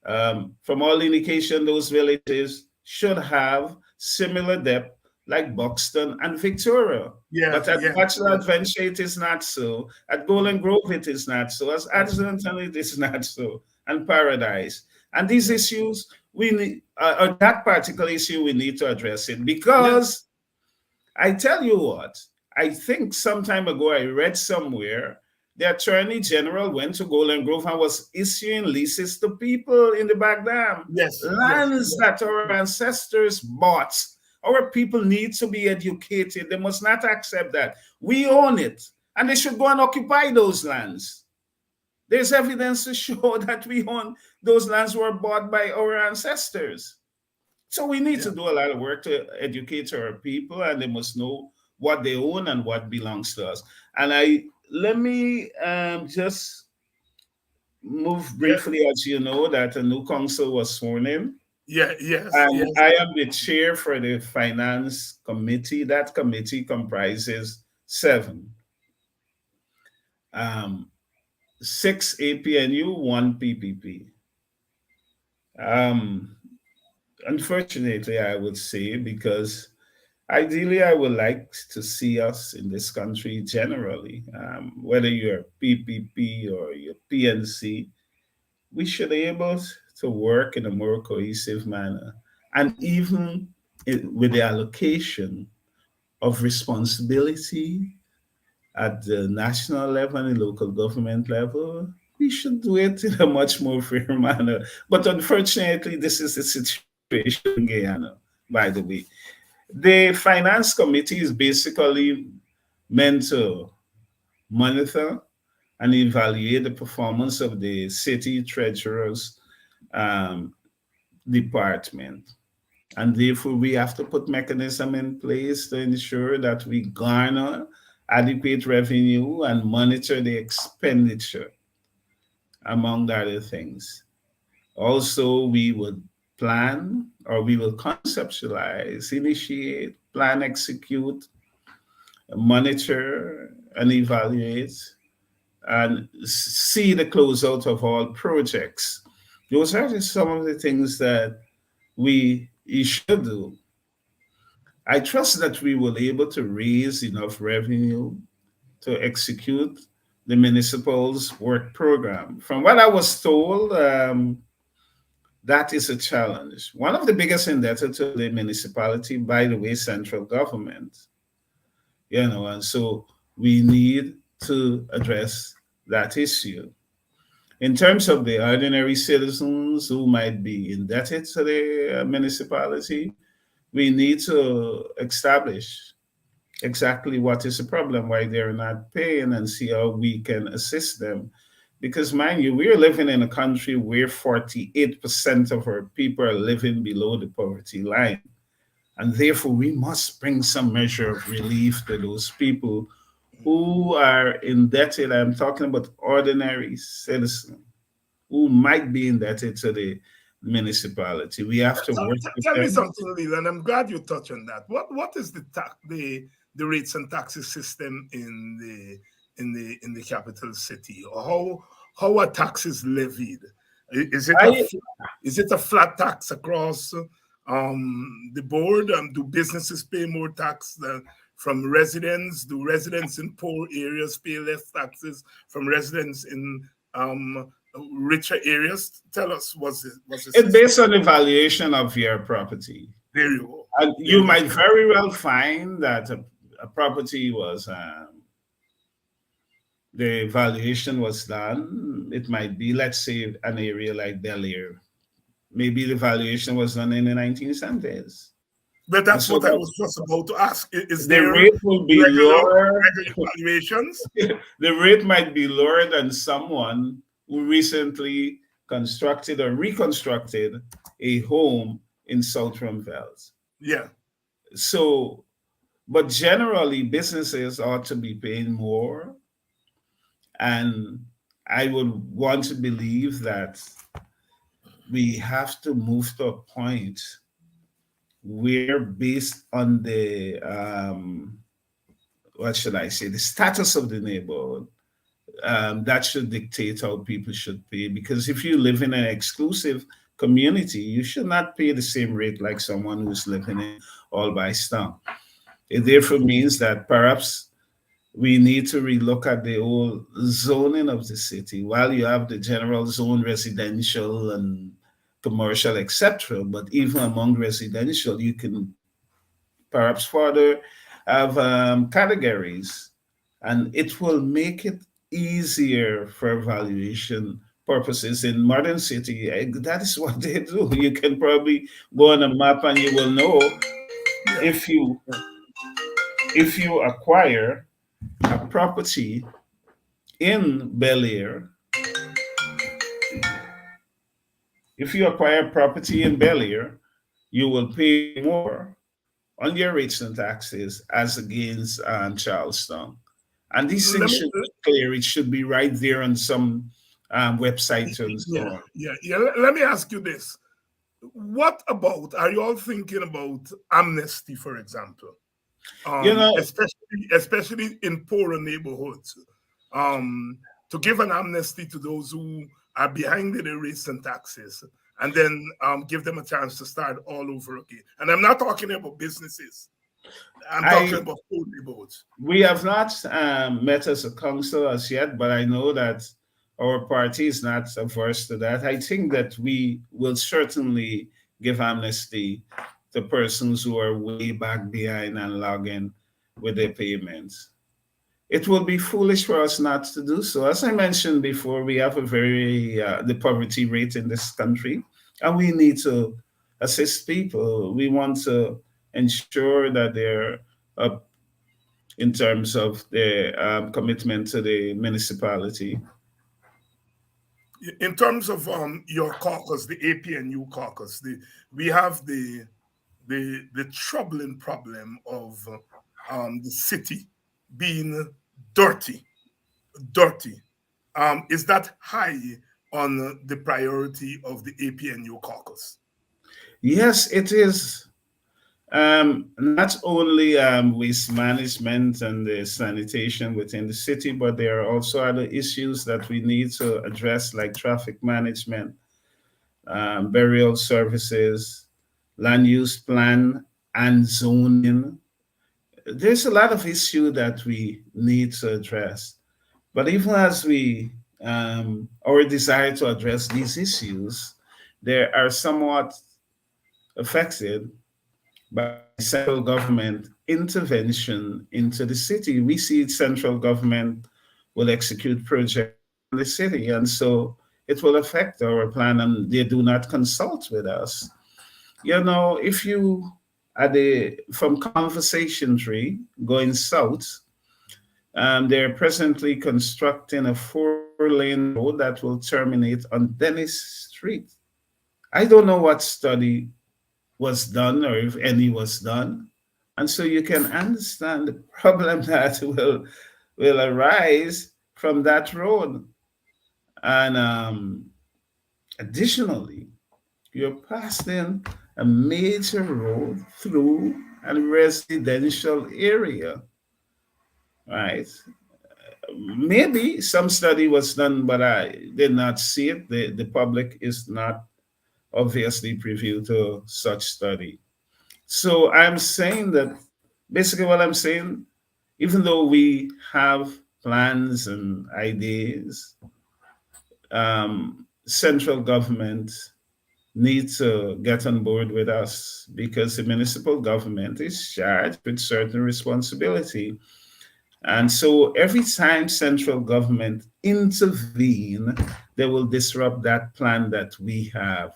Speaker 5: From all indication, those villages should have similar depth like Buxton and Victoria.
Speaker 4: Yeah,
Speaker 5: But at
Speaker 4: yeah,
Speaker 5: Bachelor
Speaker 4: yeah.
Speaker 5: Adventure, it is not so. At Golden Grove, it is not so. As Addison, it is not so. And Paradise. And these issues, we need, or that particular issue, we need to address it because I tell you what, I think some time ago I read somewhere the Attorney General went to Golden Grove and was issuing leases to people in the back dam.
Speaker 4: Yes,
Speaker 5: Lands
Speaker 4: yes,
Speaker 5: that our ancestors bought. Our people need to be educated. They must not accept that. We own it, and they should go and occupy those lands. There's evidence to show that we own those lands were bought by our ancestors. So we need to do a lot of work to educate our people, and they must know what they own and what belongs to us. And let me just move briefly, as you know, that a new council was sworn in.
Speaker 4: Yeah, yes,
Speaker 5: And
Speaker 4: yes.
Speaker 5: I am the chair for the finance committee. That committee comprises 7. 6 APNU, 1 PPP. Unfortunately, I would say, because ideally I would like to see us in this country generally, whether you're PPP or you're PNC, we should be able to work in a more cohesive manner. And even with the allocation of responsibility at the national level and the local government level, we should do it in a much more fair manner. But unfortunately, this is the situation in Guyana, by the way. The finance committee is basically meant to monitor and evaluate the performance of the city treasurer's department. And therefore, we have to put mechanism in place to ensure that we garner adequate revenue and monitor the expenditure, among the other things. Also, we would plan, or we will conceptualize, initiate, plan, execute, monitor, and evaluate, and see the closeout of all projects. Those are just some of the things that we should do. I trust that we will be able to raise enough revenue to execute the municipal's work program. From what I was told, that is a challenge. One of the biggest indebted to the municipality, by the way, central government, and so we need to address that issue. In terms of the ordinary citizens who might be indebted to the municipality, we need to establish exactly what is the problem, why they're not paying, and see how we can assist them. Because, mind you, we're living in a country where 48% of our people are living below the poverty line. And therefore, we must bring some measure of relief to those people who are indebted. I'm talking about ordinary citizens who might be indebted to the municipality. We have to work with
Speaker 4: Tell me
Speaker 5: them.
Speaker 4: something, Leland. I'm glad you touched on that. What is the rates and taxes system in the capital city? Or how are taxes levied? Is it a flat tax across the board? Do businesses pay more tax from residents? Do residents in poor areas pay less taxes from residents in richer areas? Tell us,
Speaker 5: It's based on the valuation of your property.
Speaker 4: There you go.
Speaker 5: And you might very well find that a property was, the valuation was done. It might be, let's say, an area like Bel Air. Maybe the valuation was done in the 1970s.
Speaker 4: But that's what I was just about to ask. Is
Speaker 5: the
Speaker 4: there
Speaker 5: rate will be lower?
Speaker 4: Regular valuations?
Speaker 5: The rate might be lower than someone who recently constructed or reconstructed a home in South Rumvels.
Speaker 4: Yeah.
Speaker 5: So, but generally, businesses ought to be paying more. And I would want to believe that we have to move to a point where, based on the, what should I say, the status of the neighborhood, that should dictate how people should pay. Because if you live in an exclusive community, you should not pay the same rate like someone who's living in Albany-Stone. It therefore means that perhaps we need to relook at the whole zoning of the city. While you have the general zone, residential and commercial, etc., but even among residential, you can perhaps further have categories, and it will make it easier for valuation purposes. In modern city, that is what they do. You can probably go on a map and you will know if you acquire a property in Bel Air. If you acquire property in Bel Air, you will pay more on your rates and taxes as against Charlestown. And these things should be clear. It should be right there on some websites and so on.
Speaker 4: Yeah. Let me ask you this. What about, are you all thinking about amnesty, for example? Especially in poorer neighborhoods, to give an amnesty to those who are behind in their rates and taxes, and then give them a chance to start all over again. And I'm not talking about businesses. I'm talking about poor neighborhoods.
Speaker 5: We have not met as a council as yet, but I know that our party is not averse to that. I think that we will certainly give amnesty to persons who are way back behind and logging with their payments. It will be foolish for us not to do so. As I mentioned before, we have a very, the poverty rate in this country, and we need to assist people. We want to ensure that they're up in terms of their commitment to the municipality.
Speaker 4: In terms of your caucus, the APNU caucus, we have the troubling problem of the city being dirty. Is that high on the priority of the APNU caucus?
Speaker 5: Yes, it is. Not only waste management and the sanitation within the city, but there are also other issues that we need to address, like traffic management, burial services, land use plan, and zoning. There's a lot of issue that we need to address. But even as we, our desire to address these issues, they are somewhat affected by central government intervention into the city. We see central government will execute projects in the city, and so it will affect our plan, and they do not consult with us. If you at the from Conversation Tree going south, they're presently constructing a 4-lane road that will terminate on Dennis Street. I don't know what study was done or if any was done. And so you can understand the problem that will arise from that road. And additionally, you're passing a major road through a residential area, right? Maybe some study was done, but I did not see it. The public is not obviously preview to such study. So I'm saying that basically what I'm saying, even though we have plans and ideas, central government needs to get on board with us because the municipal government is charged with certain responsibility. And so every time central government intervene, they will disrupt that plan that we have.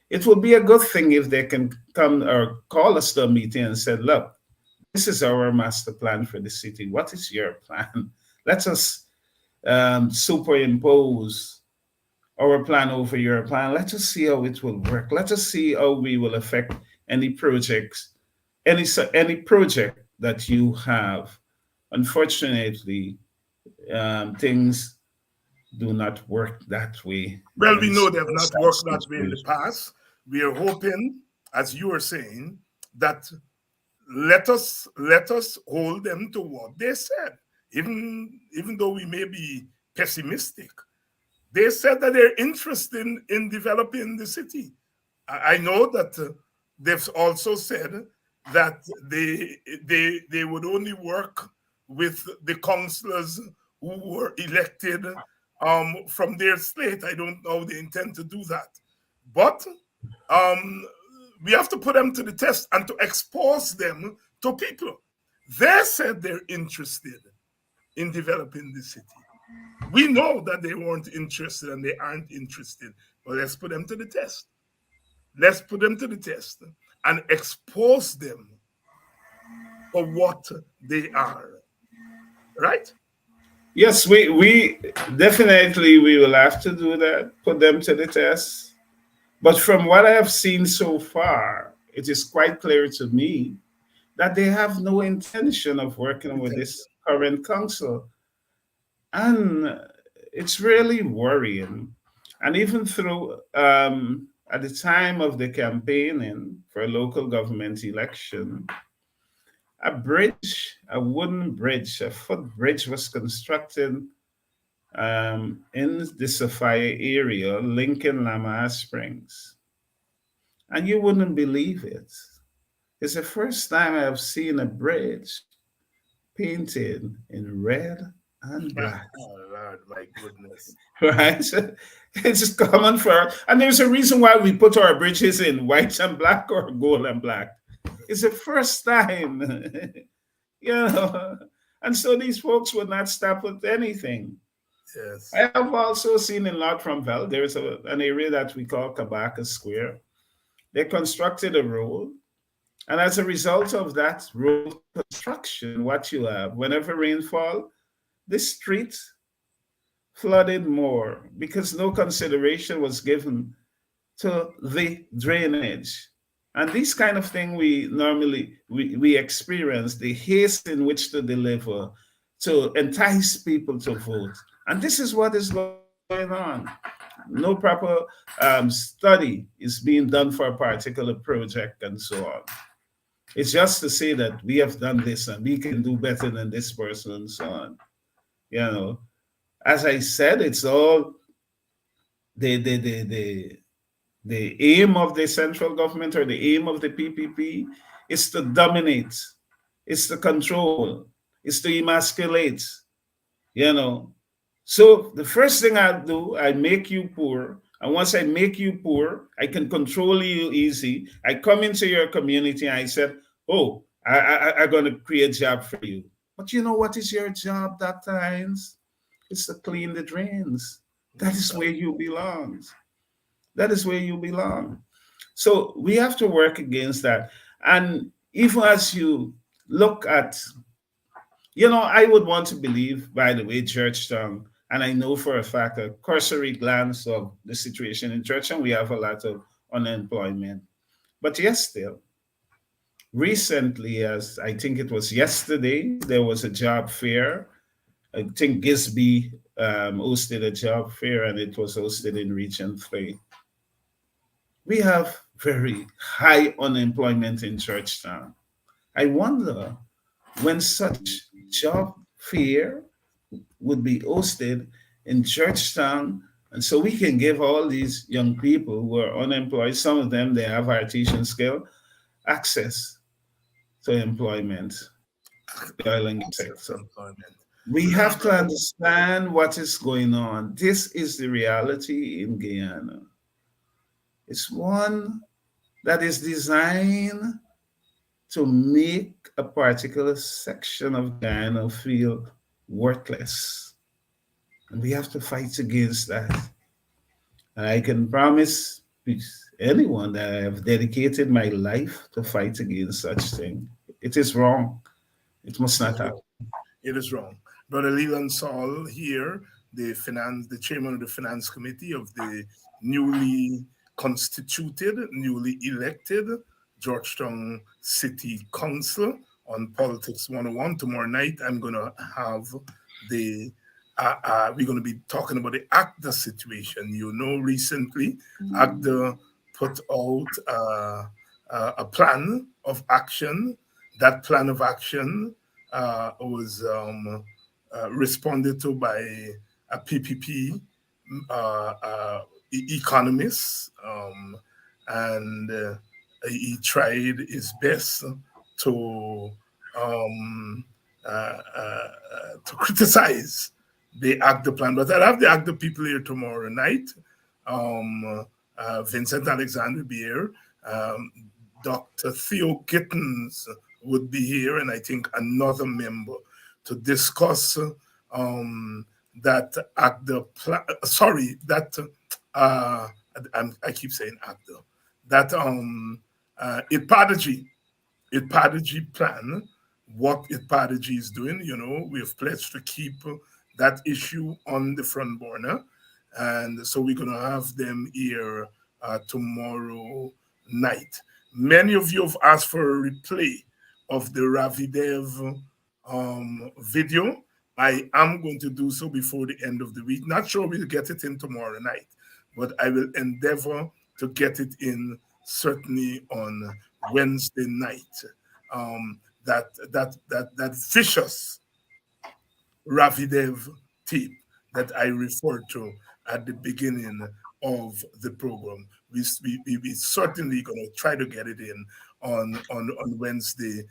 Speaker 5: It will be a good thing if they can come or call us to a meeting and say, look, this is our master plan for the city. What is your plan? Let us superimpose our plan over your plan. Let us see how it will work. Let us see how we will affect any projects, any project that you have. Unfortunately, things do not work that way.
Speaker 4: Well, we
Speaker 5: And
Speaker 4: know
Speaker 5: so
Speaker 4: they have not
Speaker 5: such
Speaker 4: worked that way in the
Speaker 5: situations.
Speaker 4: past. We are hoping, as you are saying, that let us hold them to what they said. Even though we may be pessimistic, they said that they're interested in developing the city. I know that they've also said that they would only work with the councillors who were elected from their slate. I don't know they intend to do that, but um, we have to put them to the test and to expose them to people. They said they're interested in developing the city. We know that they weren't interested and they aren't interested, but let's put them to the test. Let's put them to the test and expose them for what they are. Right?
Speaker 5: Yes, we definitely we will have to do that, put them to the test. But from what I have seen so far, it is quite clear to me that they have no intention of working with
Speaker 4: Intention.
Speaker 5: this current council. And it's really worrying. And even through at the time of the campaigning for a local government election, a bridge, a wooden bridge, a footbridge was constructed in the Sophia area, Lincoln Lamar Springs. And you wouldn't believe it. It's the first time I have seen a bridge painted in red and black.
Speaker 4: Oh, Lord, my goodness.
Speaker 5: Right? It's just common for, and there's a reason why we put our bridges in white and black or gold and black. It's the first time, you know. And so these folks would not stop with anything.
Speaker 4: Yes.
Speaker 5: I have also seen in Lot Cromwell, there's an area that we call Kabaka Square. They constructed a road, and as a result of that road construction, what you have, whenever rainfall, the street flooded more because no consideration was given to the drainage. And this kind of thing we normally we experience, the haste in which to deliver to entice people to vote. And this is what is going on. No proper study is being done for a particular project and so on. It's just to say that we have done this and we can do better than this person and so on. You know, as I said, it's all the aim of the central government or the aim of the PPP is to dominate, is to control, is to emasculate, you know. So the first thing I do, I make you poor And once I make you poor, I can control you easy. I come into your community and I said, oh, I'm going to create a job for you. But you know what is your job that times? It's to clean the drains. That is where you belong. That is where you belong. So we have to work against that. And even as you look at, I would want to believe, by the way, Georgetown, and I know for a fact, a cursory glance of the situation in Georgetown, we have a lot of unemployment. But yes, still, recently, as I think it was yesterday, there was a job fair. I think Gisby hosted a job fair, and it was hosted in Region 3. We have very high unemployment in Georgetown. I wonder when such job fair would be hosted in Georgetown, and so we can give all these young people who are unemployed, some of them they have artisan skill, access to employment. We have to understand what is going on. This is the reality in Guyana. It's one that is designed to make a particular section of Guyana feel worthless. And we have to fight against that. And I can promise anyone that I have dedicated my life to fight against such thing. It is wrong. It must not happen.
Speaker 4: It is wrong. Brother Leland Saul here, the chairman of the finance committee of the newly constituted, newly elected Georgetown City Council on Politics 101. Tomorrow night, I'm going to have we're going to be talking about the ACDA situation. Recently, ACDA put out a plan of action. That plan of action was responded to by a PPP economist, and he tried his best to criticize the ACDA plan. But I'll have the ACDA people here tomorrow night. Vincent Alexander will be here. Dr. Theo Gittins would be here, and I think another member to discuss that ACDA plan. Sorry, that I keep saying ACDA. That IPADG plan, what IPADG is doing. We have pledged to keep that issue on the front burner, and so we're going to have them here tomorrow night. Many of you have asked for a replay of the Ravidev video. I am going to do so before the end of the week. Not sure we'll get it in tomorrow night, but I will endeavor to get it in certainly on Wednesday night. That vicious Ravidev tape that I referred to at the beginning of the program. We certainly going to try to get it in on Wednesday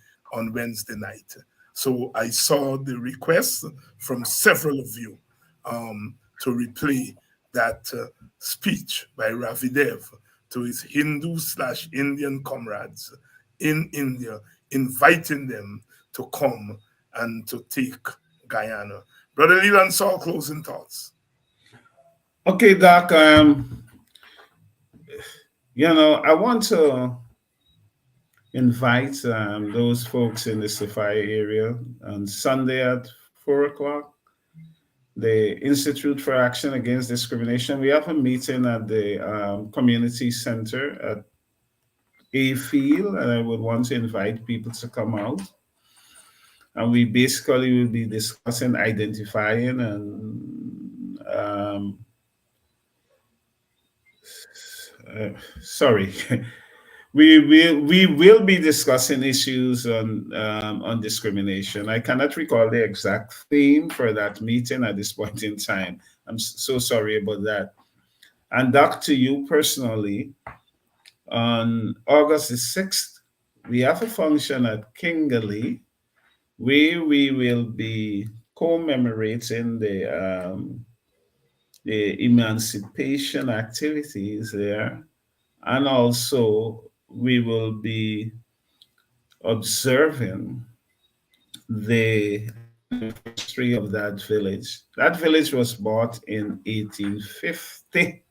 Speaker 4: night. So I saw the request from several of you to replay that speech by Ravidev to his Hindu/Indian comrades in India, inviting them to come and to take Guyana. Brother Leland Saul, closing thoughts.
Speaker 5: Okay, Doc. I want to invite those folks in the Sophia area on Sunday at 4:00. The Institute for Action Against Discrimination. We have a meeting at the community center at A Field, and I would want to invite people to come out. And we basically will be discussing identifying and we will be discussing issues on discrimination. I cannot recall the exact theme for that meeting at this point in time. I'm so sorry about that. And Doc, to you personally, on August the 6th, we have a function at Kingley where we will be commemorating the the emancipation activities there, and also we will be observing the anniversary of that village. That village was bought in 1850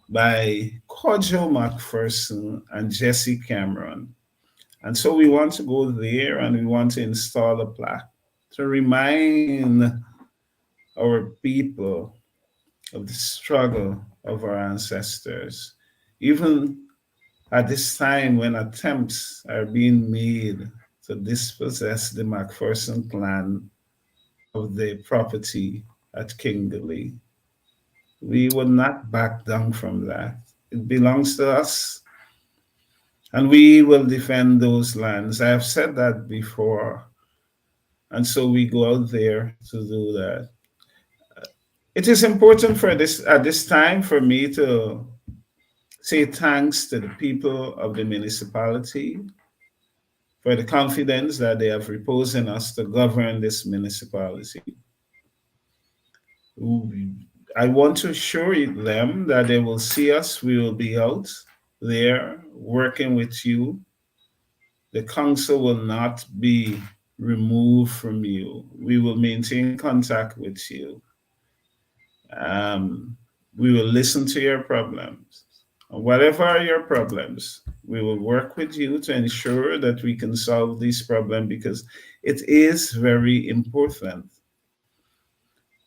Speaker 5: by Kojo McPherson and Jesse Cameron. And so we want to go there and we want to install a plaque to remind our people of the struggle of our ancestors. Even at this time when attempts are being made to dispossess the McPherson clan of the property at Kingley, we will not back down from that. It belongs to us, and we will defend those lands. I have said that before, and so we go out there to do that. It is important for this at this time for me to say thanks to the people of the municipality for the confidence that they have reposed in us to govern this municipality. I want to assure them that they will see us. We will be out there working with you. The council will not be removed from you. We will maintain contact with you. We will listen to your problems. Whatever are your problems, we will work with you to ensure that we can solve these problems because it is very important.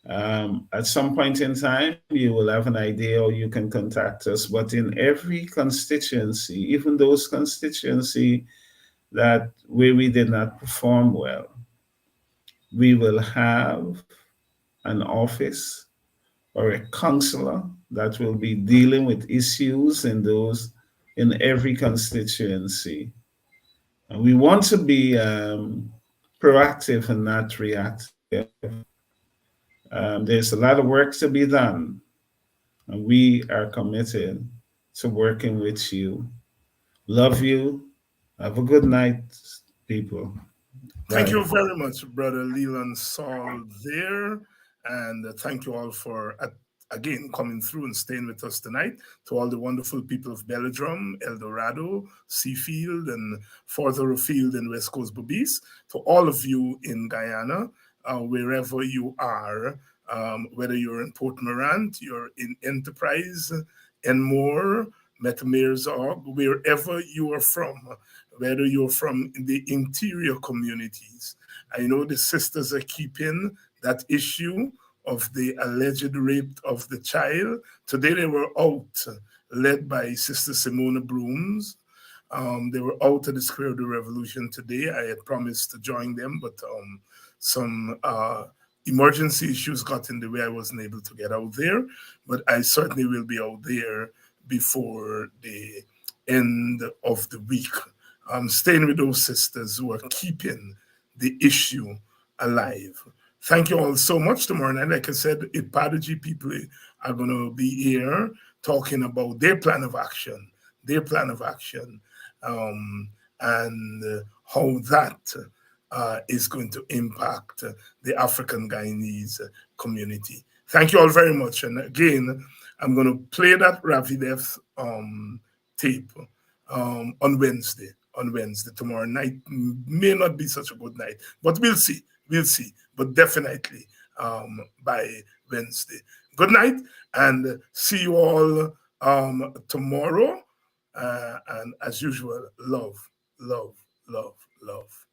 Speaker 5: At some point in time, you will have an idea or you can contact us. But in every constituency, even those constituency that where we did not perform well, we will have an office or a counselor that will be dealing with issues in every constituency. And we want to be proactive and not reactive. There's a lot of work to be done, and we are committed to working with you. Love you. Have a good night, people.
Speaker 4: Thank
Speaker 5: Bye.
Speaker 4: you very much, Brother Leland Saul there. And thank you all for, again, coming through and staying with us tonight. To all the wonderful people of Belladrum, El Dorado, Seafield, and further afield in West Coast Bobis. To all of you in Guyana, wherever you are, whether you're in Port Morant, you're in Enterprise, Enmore, Metamerzog, wherever you are from, whether you're from the interior communities. I know the sisters are keeping that issue of the alleged rape of the child. Today they were out, led by Sister Simona Brooms. They were out at the Square of the Revolution today. I had promised to join them, but some emergency issues got in the way. I wasn't able to get out there, but I certainly will be out there before the end of the week. I'm staying with those sisters who are keeping the issue alive. Thank you all so much. Tomorrow night, like I said, Ipadoji people are going to be here talking about their plan of action, and how that is going to impact the African Guyanese community. Thank you all very much. And again, I'm going to play that Ravidef tape on Wednesday. Tomorrow night may not be such a good night, but we'll see. But definitely by Wednesday. Good night, and see you all tomorrow. And as usual, love, love, love, love.